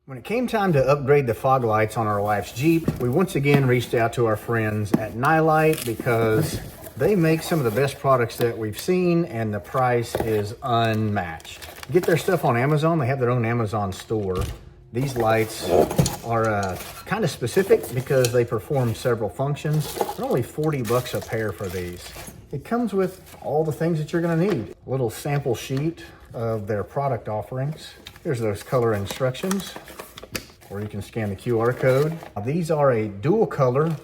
When it came time to upgrade the fog lights on our wife's Jeep, we once again reached out to our friends at Nilight because they make some of the best products that we've seen and the price is unmatched. Get their stuff on Amazon. They have their own Amazon store. These lights are kind of specific because they perform several functions. They're only 40 bucks a pair for these. It comes with all the things that you're gonna need. A little sample sheet of their product offerings. Here's those color instructions, or you can scan the QR code. These are a dual color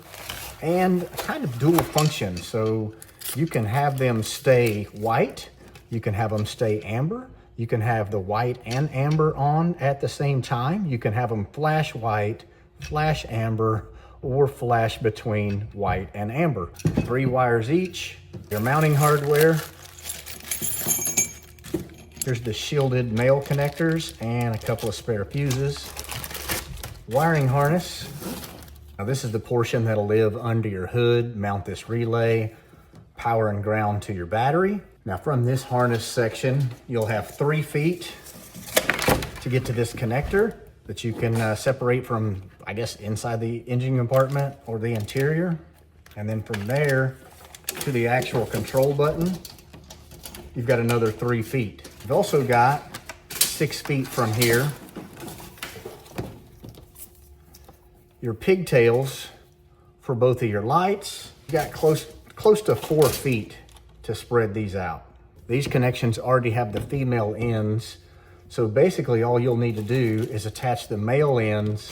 and kind of dual function. So you can have them stay white, you can have them stay amber, you can have the white and amber on at the same time. You can have them flash white, flash amber, or flash between white and amber. 3 wires each. Your mounting hardware. Here's the shielded male connectors and a couple of spare fuses. Wiring harness. Now this is the portion that'll live under your hood. Mount this relay, power and ground to your battery. Now from this harness section, you'll have 3 feet to get to this connector that you can separate from, I guess, inside the engine compartment or the interior. And then from there to the actual control button, you've got another 3 feet. You've also got 6 feet from here. Your pigtails for both of your lights. You got close to 4 feet to spread these out. These connections already have the female ends. So basically all you'll need to do is attach the male ends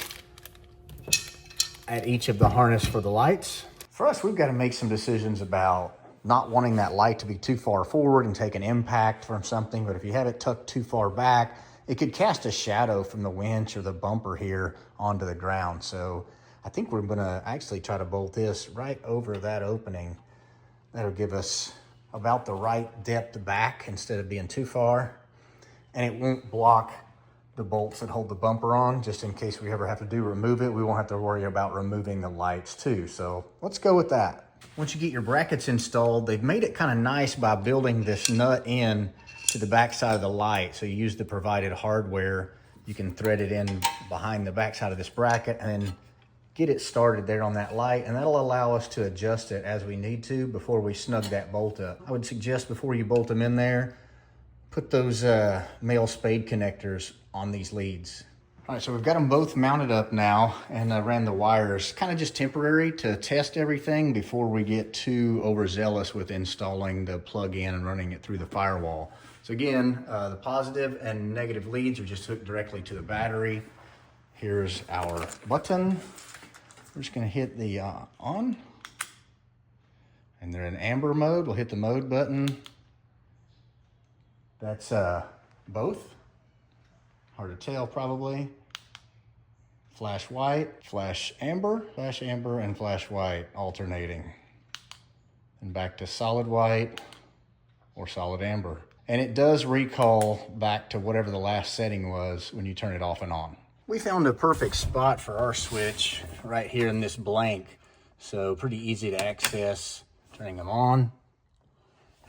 at each of the harness for the lights. For us, we've got to make some decisions about not wanting that light to be too far forward and take an impact from something, but if you have it tucked too far back, it could cast a shadow from the winch or the bumper here onto the ground. So I think we're gonna actually try to bolt this right over that opening. That'll give us about the right depth back instead of being too far. And it won't block the bolts that hold the bumper on, just in case we ever have to remove it. We won't have to worry about removing the lights too. So let's go with that. Once you get your brackets installed, they've made it kind of nice by building this nut in to the back side of the light. So you use the provided hardware. You can thread it in behind the back side of this bracket and then get it started there on that light. And that'll allow us to adjust it as we need to before we snug that bolt up. I would suggest before you bolt them in there, put those male spade connectors on these leads. All right, so we've got them both mounted up now and ran the wires kind of just temporary to test everything before we get too overzealous with installing the plug-in and running it through the firewall. So again, the positive and negative leads are just hooked directly to the battery. Here's our button. We're just gonna hit the on. And they're in amber mode. We'll hit the mode button. That's both. Hard to tell probably. Flash white, flash amber, and flash white alternating. And back to solid white or solid amber. And it does recall back to whatever the last setting was when you turn it off and on. We found a perfect spot for our switch right here in this blank. So pretty easy to access, turning them on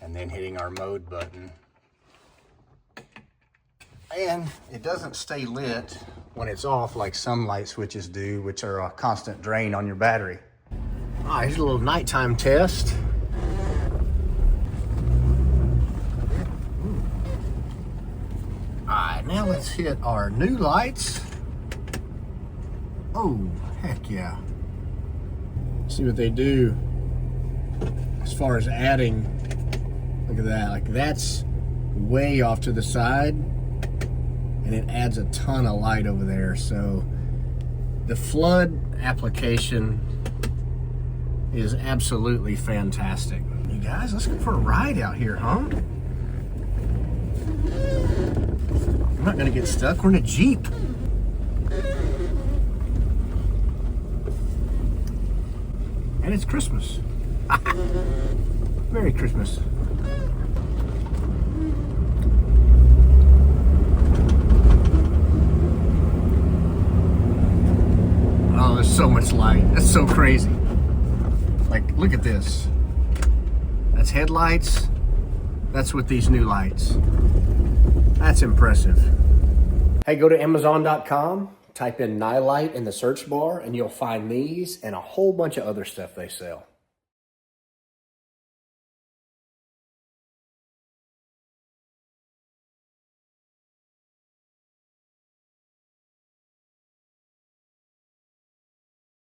and then hitting our mode button. And it doesn't stay lit when it's off like some light switches do, which are a constant drain on your battery. All right, here's a little nighttime test. All right, now let's hit our new lights. Oh, heck yeah. See what they do as far as adding. Look at that, like that's way off to the side. And it adds a ton of light over there. So the flood application is absolutely fantastic. You guys, let's go for a ride out here, huh? I'm not gonna get stuck, we're in a Jeep. And it's Christmas. Merry Christmas. Oh, there's so much light. That's so crazy. Like, look at this. That's headlights. That's with these new lights. That's impressive. Hey, go to Amazon.com, Type in Nilight in the search bar and you'll find these and a whole bunch of other stuff they sell.